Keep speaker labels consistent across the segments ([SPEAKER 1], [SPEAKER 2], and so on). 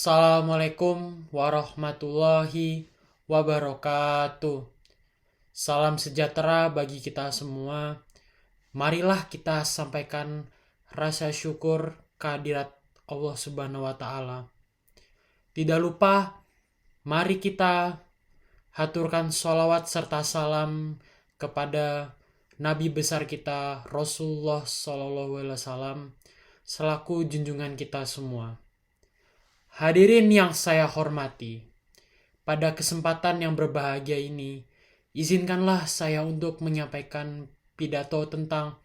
[SPEAKER 1] Assalamualaikum warahmatullahi wabarakatuh. Salam sejahtera bagi kita semua. Marilah kita sampaikan rasa syukur kehadirat Allah Subhanahu wa taala. Tidak lupa, mari kita haturkan sholawat serta salam kepada Nabi besar kita Rasulullah Sallallahu Alaihi Wasallam selaku junjungan kita semua. Hadirin yang saya hormati, pada kesempatan yang berbahagia ini, izinkanlah saya untuk menyampaikan pidato tentang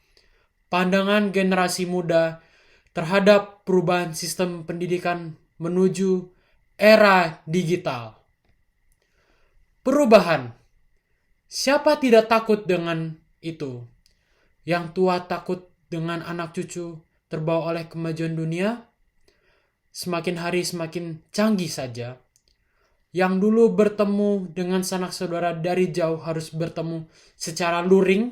[SPEAKER 1] pandangan generasi muda terhadap perubahan sistem pendidikan menuju era digital. Perubahan. Siapa tidak takut dengan itu? Yang tua takut dengan anak cucu terbawa oleh kemajuan dunia? Semakin hari semakin canggih saja. Yang dulu bertemu dengan sanak saudara dari jauh harus bertemu secara luring,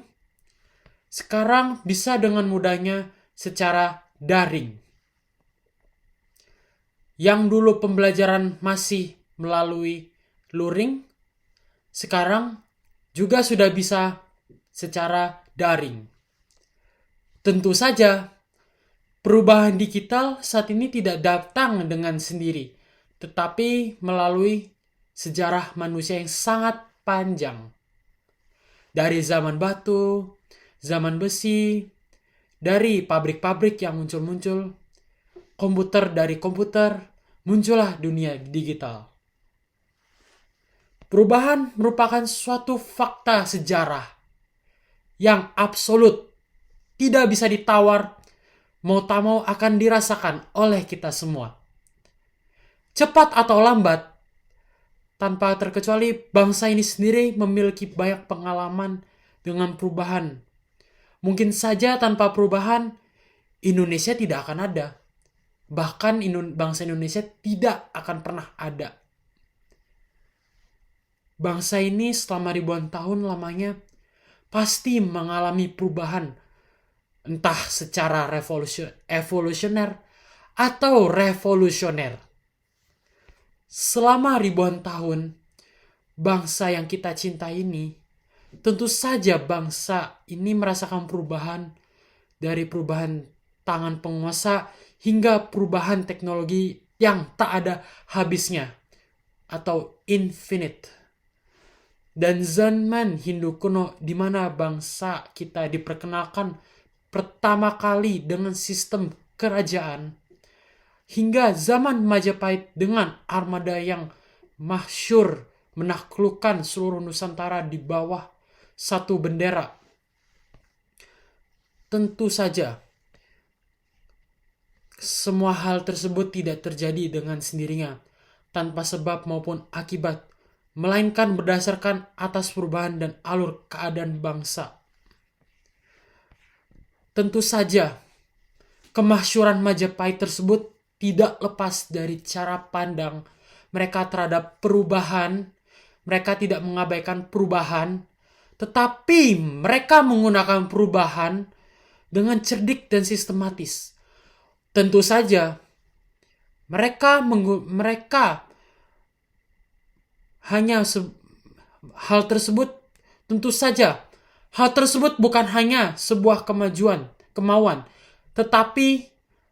[SPEAKER 1] sekarang bisa dengan mudahnya secara daring. Yang dulu pembelajaran masih melalui luring, sekarang juga sudah bisa secara daring. Tentu saja, perubahan digital saat ini tidak datang dengan sendiri, tetapi melalui sejarah manusia yang sangat panjang. Dari zaman batu, zaman besi, dari pabrik-pabrik yang muncul-muncul, komputer dari komputer, muncullah dunia digital. Perubahan merupakan suatu fakta sejarah yang absolut, tidak bisa ditawar, mau tak mau akan dirasakan oleh kita semua. Cepat atau lambat, tanpa terkecuali bangsa ini sendiri memiliki banyak pengalaman dengan perubahan. Mungkin saja tanpa perubahan, Indonesia tidak akan ada. Bahkan bangsa Indonesia tidak akan pernah ada. Bangsa ini selama ribuan tahun lamanya pasti mengalami perubahan, entah secara evolusioner atau revolusioner. Selama ribuan tahun, bangsa yang kita cintai ini, tentu saja bangsa ini merasakan perubahan, dari perubahan tangan penguasa hingga perubahan teknologi yang tak ada habisnya atau infinite. Dan zaman Hindu kuno di mana bangsa kita diperkenalkan pertama kali dengan sistem kerajaan, hingga zaman Majapahit dengan armada yang masyhur menaklukkan seluruh Nusantara di bawah satu bendera. Tentu saja, semua hal tersebut tidak terjadi dengan sendirinya, tanpa sebab maupun akibat, melainkan berdasarkan atas perubahan dan alur keadaan bangsa. Tentu saja, kemasyhuran Majapahit tersebut tidak lepas dari cara pandang mereka terhadap perubahan. Mereka tidak mengabaikan perubahan, tetapi mereka menggunakan perubahan dengan cerdik dan sistematis. Tentu saja, mereka hanya hal tersebut, tentu saja hal tersebut bukan hanya sebuah kemauan, tetapi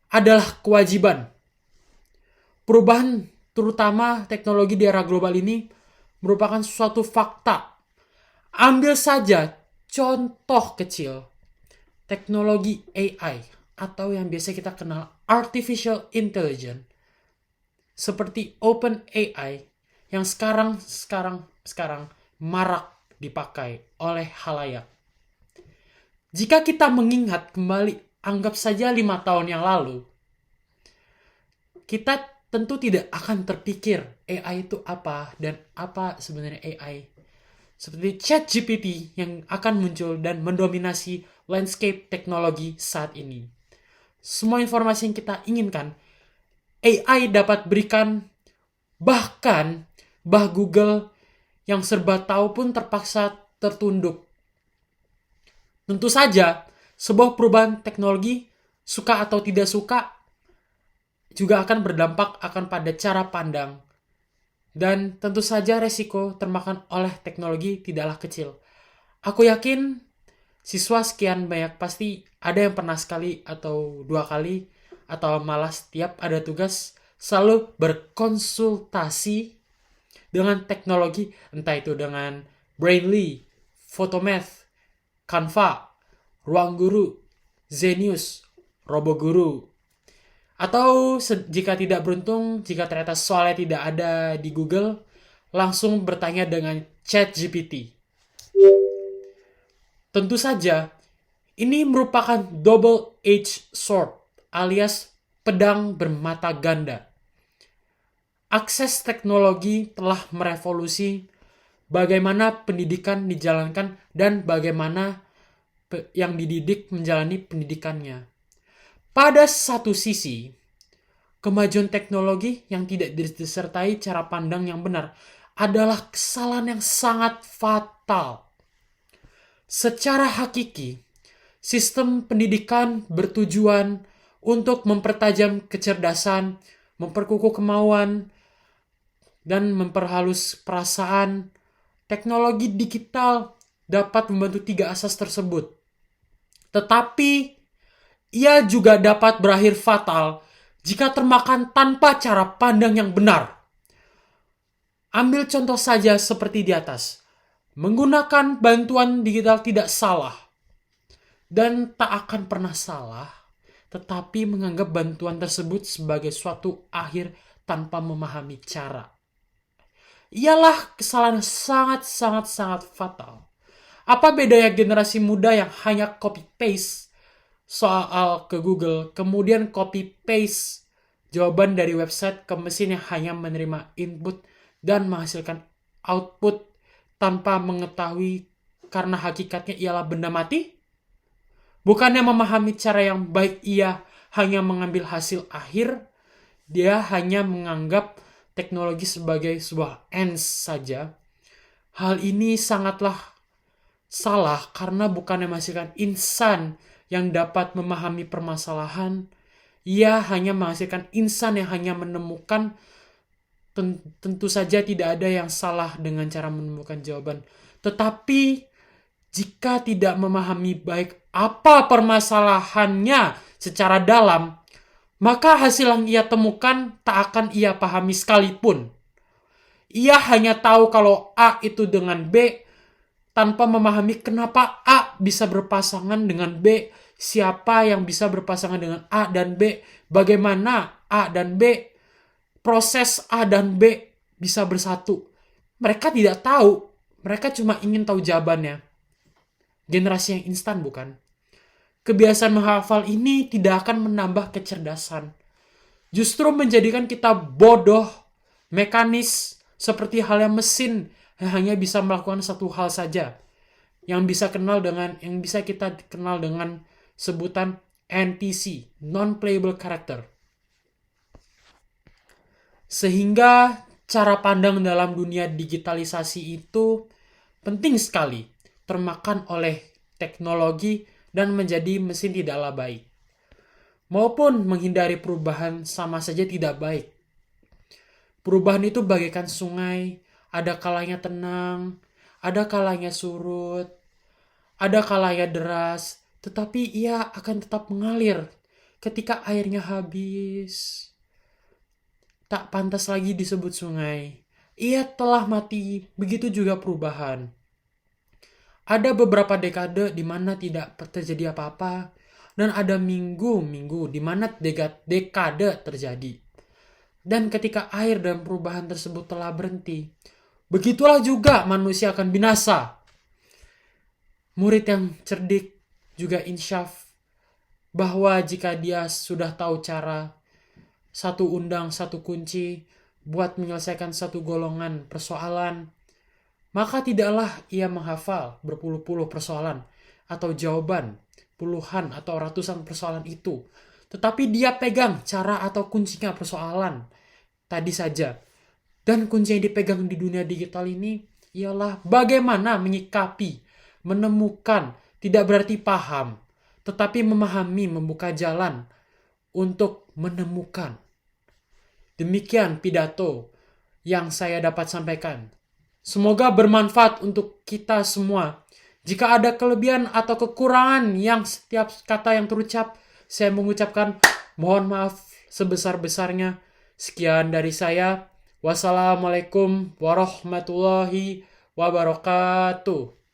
[SPEAKER 1] adalah kewajiban. Perubahan terutama teknologi di era global ini merupakan suatu fakta. Ambil saja contoh kecil, teknologi AI atau yang biasa kita kenal artificial intelligence, seperti OpenAI yang sekarang marak dipakai oleh khalayak. Jika kita mengingat kembali, anggap saja 5 tahun yang lalu, kita tentu tidak akan terpikir AI itu apa dan apa sebenarnya AI. Seperti ChatGPT yang akan muncul dan mendominasi landscape teknologi saat ini. Semua informasi yang kita inginkan, AI dapat berikan, bahkan Google yang serba tahu pun terpaksa tertunduk. Tentu saja, sebuah perubahan teknologi, suka atau tidak suka, juga akan berdampak akan pada cara pandang. Dan tentu saja resiko termakan oleh teknologi tidaklah kecil. Aku yakin siswa sekian banyak pasti ada yang pernah sekali atau dua kali atau malah setiap ada tugas selalu berkonsultasi dengan teknologi, entah itu dengan Brainly, Photomath, Canva, Ruang Guru, Zenius, Roboguru. Atau jika tidak beruntung, jika ternyata soalnya tidak ada di Google, langsung bertanya dengan ChatGPT. Tentu saja, ini merupakan double-edged sword alias pedang bermata ganda. Akses teknologi telah merevolusi bagaimana pendidikan dijalankan dan bagaimana yang dididik menjalani pendidikannya. Pada satu sisi, kemajuan teknologi yang tidak disertai cara pandang yang benar adalah kesalahan yang sangat fatal. Secara hakiki, sistem pendidikan bertujuan untuk mempertajam kecerdasan, memperkukuh kemauan, dan memperhalus perasaan. Teknologi digital dapat membantu tiga asas tersebut. Tetapi ia juga dapat berakhir fatal jika termakan tanpa cara pandang yang benar. Ambil contoh saja seperti di atas. Menggunakan bantuan digital tidak salah dan tak akan pernah salah, tetapi menganggap bantuan tersebut sebagai suatu akhir tanpa memahami cara. Ialah kesalahan sangat fatal. Apa bedanya generasi muda yang hanya copy-paste soal ke Google, kemudian copy-paste jawaban dari website ke mesin yang hanya menerima input dan menghasilkan output tanpa mengetahui karena hakikatnya ialah benda mati? Bukannya memahami cara yang baik, ia hanya mengambil hasil akhir, dia hanya menganggap teknologi sebagai sebuah ends saja. Hal ini sangatlah salah karena bukannya menghasilkan insan yang dapat memahami permasalahan, ia hanya menghasilkan insan yang hanya menemukan. Tentu saja tidak ada yang salah dengan cara menemukan jawaban. Tetapi jika tidak memahami baik apa permasalahannya secara dalam, maka hasil yang ia temukan tak akan ia pahami sekalipun. Ia hanya tahu kalau A itu dengan B, tanpa memahami kenapa A bisa berpasangan dengan B, siapa yang bisa berpasangan dengan A dan B, bagaimana A dan B, proses A dan B bisa bersatu. Mereka tidak tahu, mereka cuma ingin tahu jawabannya. Generasi yang instan, bukan? Kebiasaan menghafal ini tidak akan menambah kecerdasan. Justru menjadikan kita bodoh, mekanis, seperti halnya mesin yang hanya bisa melakukan satu hal saja. Yang bisa kita kenal dengan sebutan NPC, non-playable character. Sehingga cara pandang dalam dunia digitalisasi itu penting sekali, termakan oleh teknologi dan menjadi mesin tidaklah baik. Maupun menghindari perubahan sama saja tidak baik. Perubahan itu bagaikan sungai, ada kalanya tenang, ada kalanya surut, ada kalanya deras, tetapi ia akan tetap mengalir ketika airnya habis. Tak pantas lagi disebut sungai. Ia telah mati, begitu juga perubahan. Ada beberapa dekade di mana tidak terjadi apa-apa, dan ada minggu-minggu di mana dekade terjadi. Dan ketika air dan perubahan tersebut telah berhenti, begitulah juga manusia akan binasa. Murid yang cerdik juga insyaf bahwa jika dia sudah tahu cara, satu undang, satu kunci, buat menyelesaikan satu golongan persoalan, maka tidaklah ia menghafal berpuluh-puluh persoalan atau jawaban puluhan atau ratusan persoalan itu. Tetapi dia pegang cara atau kuncinya persoalan tadi saja. Dan kunci yang dipegang di dunia digital ini ialah bagaimana menyikapi, menemukan, tidak berarti paham, tetapi memahami, membuka jalan untuk menemukan. Demikian pidato yang saya dapat sampaikan. Semoga bermanfaat untuk kita semua. Jika ada kelebihan atau kekurangan yang setiap kata yang terucap, saya mengucapkan mohon maaf sebesar-besarnya. Sekian dari saya. Wassalamualaikum warahmatullahi wabarakatuh.